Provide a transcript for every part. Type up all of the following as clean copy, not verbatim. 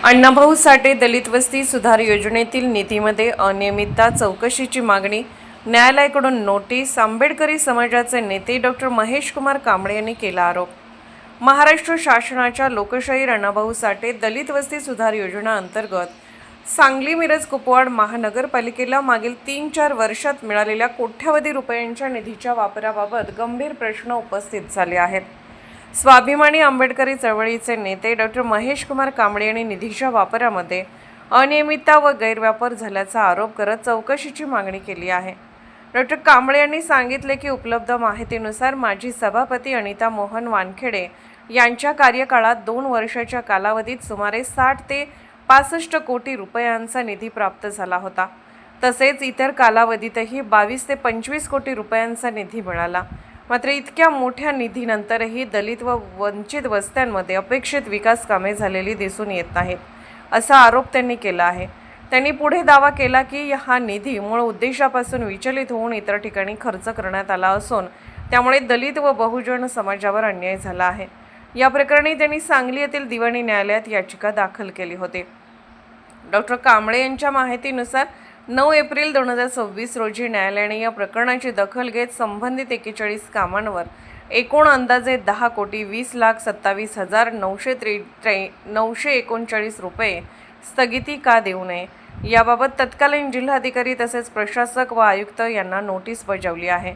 अण्णाभाऊ साठे दलित वस्ती सुधार योजनेतील निधीमध्ये अनियमितता चौकशीची मागणी, न्यायालयाकडून नोटीस। आंबेडकरी समाजाचे नेते डॉक्टर महेश कुमार कांबळे यांनी केला आरोप। महाराष्ट्र शासनाच्या लोकशाहीर अण्णाभाऊ साठे दलित वस्ती सुधार योजना अंतर्गत सांगली, मिरज, कुपवाड महानगरपालिकेला मागील 3-4 वर्षात मिळालेल्या कोट्यवधी रुपयांच्या निधीच्या वापराबाबत गंभीर प्रश्न उपस्थित झाले आहेत। स्वाभिमानी आंबेडकरी चळवळीचे नेते डॉक्टर महेश कुमार कांबळे यांनी निधीच्या वापरामध्ये अनियमितता व गैरवापर झाल्याचा आरोप करत चौकशीची मागणी केली आहे। डॉक्टर कांबळे यांनी सांगितले की उपलब्ध माहितीनुसार माजी सभापती अनिता मोहन वानखेडे यांच्या कार्यकाळात 2 वर्षाच्या कालावधीत सुमारे 60 ते 65 कोटी रुपयांचा निधी प्राप्त झाला होता। तसेच इतर कालावधीतही 22 ते 25 कोटी रुपयांचा निधी मिळाला। मात्र इतक्या मोठ्या निधीनंतरही दलित व वंचित वस्त्यांमध्ये अपेक्षित विकास कामे झालेली दिसून येत नाहीत, असा आरोप त्यांनी केला आहे। त्यांनी पुढे दावा केला की हा निधी मूळ उद्देशापासून विचलित होऊन इतर ठिकाणी खर्च करण्यात आला असून त्यामुळे दलित व बहुजन समाजावर अन्याय झाला आहे। या प्रकरणी त्यांनी सांगली येथील दिवाणी न्यायालयात याचिका दाखल केली होती। डॉक्टर कांबळे यांच्या माहितीनुसार 9 एप्रिल 2026 रोजी न्यायालयाने या प्रकरणाची दखल घेत संबंधित 41 कामांवर एकूण अंदाजे 10,20,27,939 रुपये स्थगिती का देऊ नये याबाबत तत्कालीन जिल्हाधिकारी तसेच प्रशासक व आयुक्त यांना नोटीस बजावली आहे।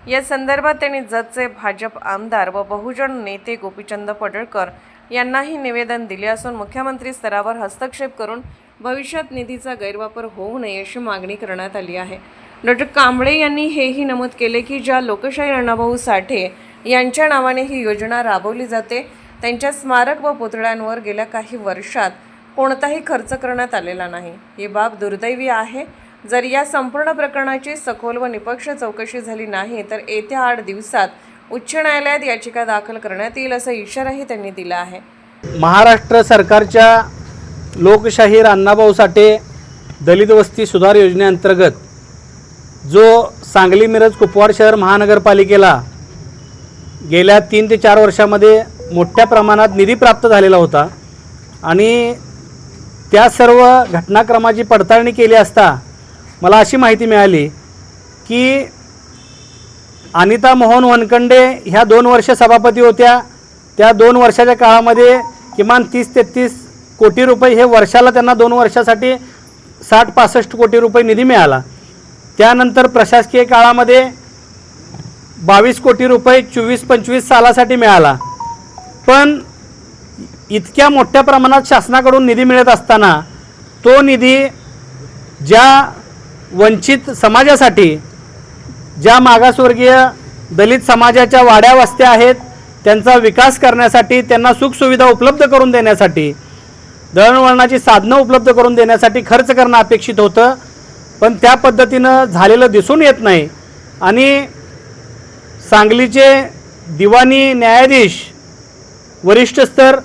या संदर्भात त्यांनी जतचे भाजप आमदार व बहुजन नेते गोपीचंद पडळकर यांनाही निवेदन दिले असून मुख्यमंत्री स्तरावर हस्तक्षेप करून भविष्यात निधीचा गैरवापर होऊ नये अशी मागणी करण्यात आली आहे। डॉक्टर कांबळे यांनी हेही नमूद केले की ज्या लोकशाहीर अण्णाभाऊ साठे यांच्या नावाने ही योजना राबवली जाते त्यांच्या स्मारक व पुतळ्यांवर गेल्या काही वर्षात कोणताही खर्च करण्यात आलेला नाही। ही बाब दुर्दैवी आहे। जर या संपूर्ण प्रकरणाची सखोल व निष्पक्ष चौकशी झाली नाही तर येत्या 8 दिवसात उच्च न्यायालयात याचिका दाखल करण्यात येईल असा इशाराही त्यांनी दिला आहे। महाराष्ट्र सरकारच्या लोकशाहीर अण्णाभाऊ साठे दलित वस्ती सुधार योजनेअंतर्गत जो सांगली, मिरज, कुपवाड शहर महानगरपालिकेला गेल्या 3 ते 4 वर्षामध्ये मोठ्या प्रमाणात निधी प्राप्त झालेला होता आणि त्या सर्व घटनाक्रमाची पडताळणी केली असता मला अशी माहिती मिळाली की अनिता मोहन वानखेडे ह्या 2 वर्ष सभापती होत्या। त्या 2 वर्षाच्या काळामध्ये किमान 30 ते 33 कोटी रुपये हे वर्षाला त्यांना 2 वर्षासाठी 60-65 कोटी रुपये निधी मिळाला। त्यानंतर प्रशासकीय काळामध्ये 22 कोटी रुपये 24-25 सालासाठी मिळाला। पण इतक्या मोठ्या प्रमाणात शासनाकडून निधी मिळत असताना तो निधी ज्या वंचित समाजासाठी, ज्या मागासवर्गीय दलित समाजाच्या वाड्या वस्त्या आहेत त्यांचा विकास करण्यासाठी, त्यांना सुखसुविधा उपलब्ध करून देण्यासाठी, दळणवळणाची साधनं उपलब्ध करून देण्यासाठी खर्च करणं अपेक्षित होतं, पण त्या पद्धतीनं झालेलं दिसून येत नाही। आणि सांगलीचे दिवाणी न्यायाधीश वरिष्ठ स्तर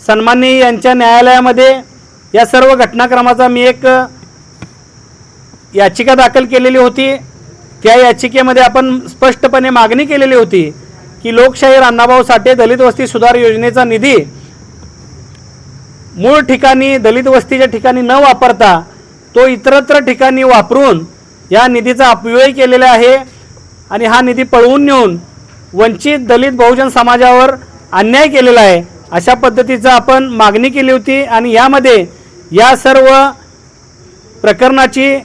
सन्माननीय यांच्या न्यायालयामध्ये या सर्व घटनाक्रमाचा मी एक याचिका दाखल केलेली होती। त्या याचिकेमध्ये आपण स्पष्टपणे मागणी केलेली होती की लोकशाहीर अण्णाभाऊ साठे दलित वस्ती सुधार योजनेचा निधी मूळ ठिकाणी दलित वस्तीच्या ठिकाणी न वापरता तो इतरत्र ठिकाणी वापरून या निधीचा अपव्यय केलेला आहे आणि हा निधी पळवून नेऊन वंचित दलित बहुजन समाजावर अन्याय केलेला आहे अशा पद्धतीचं आपण मागणी केली होती। आणि यामध्ये या सर्व प्रकरणाची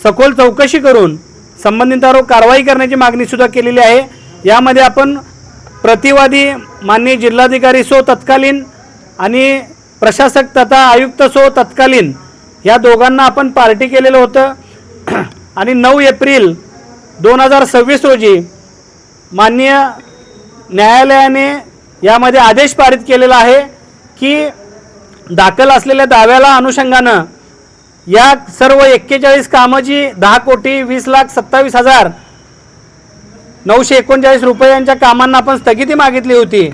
सखोल चौकशी करून संबंधितांवर कारवाई करण्याची मागणीसुद्धा केलेली आहे। यामध्ये आपण प्रतिवादी माननीय जिल्हाधिकारी सो तत्कालीन आणि प्रशासक तथा आयुक्त सो तत्कालीन या दोघांना आपण पार्टी केलेलं होतं। आणि 9 एप्रिल 2026 रोजी माननीय न्यायालयाने यामध्ये आदेश पारित केलेला आहे की दाखल असलेल्या दाव्याला अनुषंगानं या सर्व 41 कामाची 10,27,939 रुपयांच्या कामांना आपण स्थगिती मागितली होती।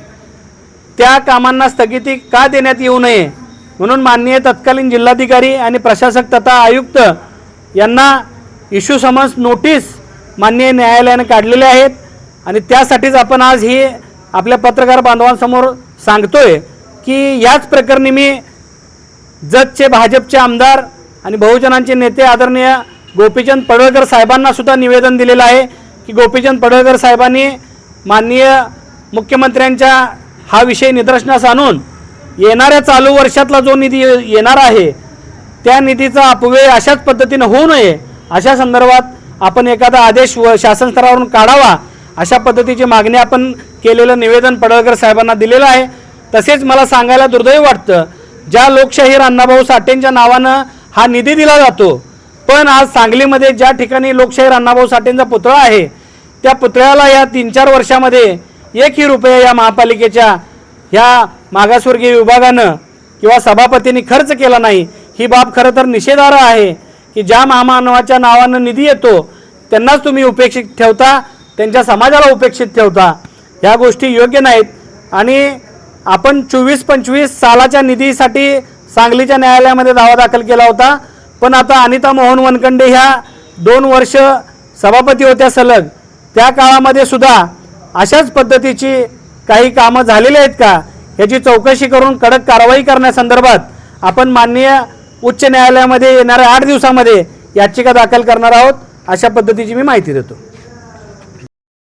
त्या कामांना स्थगिती का देण्यात येऊ नये म्हणून माननीय तत्कालीन जिल्हाधिकारी आणि प्रशासक तथा आयुक्त यांना इश्यू समन्स नोटीस माननीय न्यायालयाने काढलेले आहेत। आणि त्यासाठीच आपण आज ही आपल्या पत्रकार बांधवांसमोर सांगतोय की याच प्रकरणी मी जतचे भाजपचे आमदार आणि बहुजनांचे नेते आदरणीय गोपीचंद पडळकर साहेबांना सुद्धा निवेदन दिलेलं आहे की गोपीचंद पडळकर साहेबांनी माननीय मुख्यमंत्र्यांच्या हा विषय निदर्शनास आणून येणाऱ्या चालू वर्षातला जो निधी येणार आहे त्या निधीचा अपव्यय अशाच पद्धतीने होऊ नये अशा संदर्भात आपण एखादा आदेश शासन स्तरावरून काढावा अशा पद्धतीची मागणी आपण केलेलं निवेदन पडळकर साहेबांना दिलेलं आहे। तसेच मला सांगायला दुर्दैव वाटतं ज्या लोकशाहीर अण्णाभाऊ साठेंच्या नावानं हा निधी दिला जातो पण आज सांगलीमध्ये ज्या ठिकाणी लोकशाहीर अण्णाभाऊ साठेंचा पुतळा आहे त्या पुतळ्याला या 3-4 वर्षामध्ये एकही रुपया या महापालिकेच्या ह्या मागासवर्गीय विभागानं किंवा सभापतींनी खर्च केला नाही। ही बाब खरं तर निषेधार्ह आहे की ज्या महामानवाच्या नावानं निधी येतो त्यांनाच तुम्ही उपेक्षित ठेवता, त्यांच्या समाजाला उपेक्षित ठेवता। ह्या गोष्टी योग्य नाहीत आणि आपण 24-25 सालाच्या निधीसाठी सांगलीच्या न्यायालयामध्ये दावा दाखल केला होता पण आता अनिता मोहन वनखंडे ह्या 2 वर्ष सभापती होत्या सलग, त्या काळामध्ये सुद्धा अशाच पद्धतीची काही कामं झालेली आहेत का याची चौकशी करून कडक कारवाई करण्यासंदर्भात आपण माननीय उच्च न्यायालयामध्ये येणाऱ्या 8 दिवसामध्ये याचिका दाखल करणार आहोत अशा पद्धतीची मी माहिती देतो।